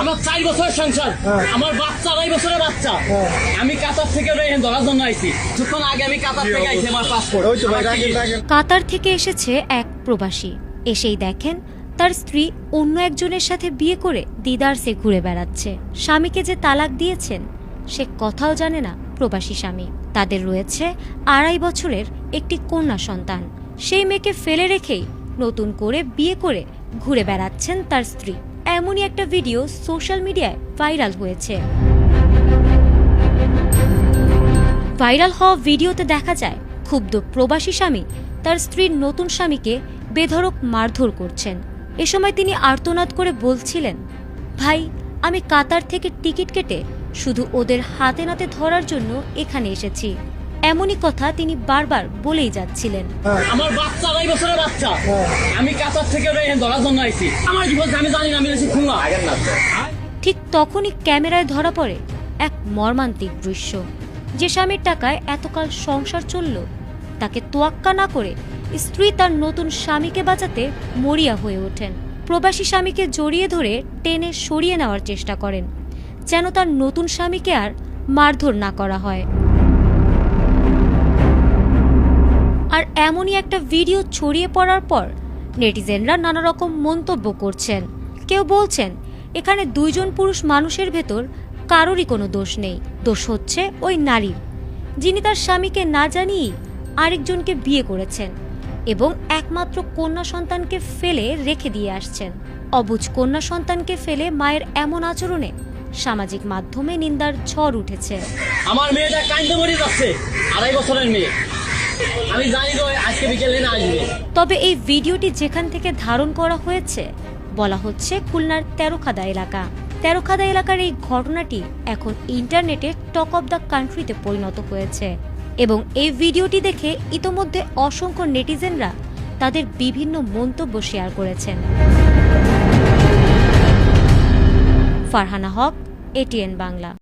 আমার 4 বছরের সংসার, আমার বাচ্চা 2.5 বছরের বাচ্চা। আমি কাতার থেকে ধরার জন্য আইছি। কিছুক্ষণ আগে আমি কাতার থেকে আইছি, আমার পাসপোর্ট। কাতার থেকে এসেছে এক প্রবাসী। এসেই দেখেন তার স্ত্রী অন্য একজনের সাথে বিয়ে করে দিদারসে ঘুরে বেড়াচ্ছে। স্বামীকে যে তালাক দিয়েছেন সে কথাও জানে না প্রবাসী স্বামী। তাদের রয়েছে 2.5 বছরের একটি কন্যা সন্তান। সেই মেয়েকে ফেলে রেখেই নতুন করে বিয়ে করে ঘুরে বেড়াচ্ছেন তার স্ত্রী। এমনই একটা ভিডিও সোশ্যাল মিডিয়ায় ভাইরাল হয়েছে। ভাইরাল হওয়া ভিডিওতে দেখা যায় ক্ষুব্ধ প্রবাসী স্বামী তার স্ত্রীর নতুন স্বামীকে বেধড়ক মারধর করছেন। এ সময় তিনি আর্তনাদ করে বলছিলেন, ভাই, আমি কাতার থেকে টিকিট কেটে শুধু ওদের হাতে নাতে ধরার জন্য এখানে এসেছি। এমনই কথা তিনি বারবার বলেই যাচ্ছিলেন। আমার বাচ্চা 2.5 বছরের বাচ্চা। আমি কাতার থেকে ধরার জন্য আইছি। আমার জীবন আমি জানি না, আমি এসে খুলনা। ঠিক তখনই ক্যামেরায় ধরা পড়ে এক মর্মান্তিক দৃশ্য। যে স্বামীর টাকায় এতকাল সংসার চলল, তাকে তোয়াক্কা না করে স্ত্রী তার নতুন স্বামীকে বাঁচাতে মরিয়া হয়ে ওঠেন। প্রবাসী স্বামীকে জড়িয়ে ধরে টেনে সরিয়ে নেওয়ার চেষ্টা করেন, যেন তার নতুন স্বামীকে আর মারধর না করা হয়। আর এমনই একটা ভিডিও ছড়িয়ে পড়ার পর নেটিজেনরা নানা রকম মন্তব্য করছেন। কেউ বলছেন, এখানে 2 জন পুরুষ মানুষের ভেতর কারোরই কোনো দোষ নেই, দোষ হচ্ছে ওই নারীর, যিনি তার স্বামীকে না জানিয়েই আরেকজনকে বিয়ে করেছেন এবং একমাত্র কন্যা সন্তানকে ফেলে রেখে দিয়ে আসছেন। অবুঝ কন্যা সন্তানকে ফেলে মায়ের এমন আচরণে সামাজিক মাধ্যমে নিন্দার ঝড় উঠেছে। আমার মেয়েটা কাইন্দে মরে যাচ্ছে, 2.5 বছরের মেয়ে। আমি জানি তো আজকে বিকেলে না আসবে। তবে এই ভিডিওটি যেখান থেকে ধারণ করা হয়েছে বলা হচ্ছে খুলনার তেরোখাদা এলাকা। তেরোখাদা এলাকার এই ঘটনাটি এখন ইন্টারনেটে টক অব দ্য কান্ট্রিতে পরিণত হয়েছে এবং এই ভিডিওটি দেখে ইতোমধ্যে অসংখ্য নেটিজেনরা তাদের বিভিন্ন মন্তব্য শেয়ার করেছেন। ফারহানা হক, ATN বাংলা।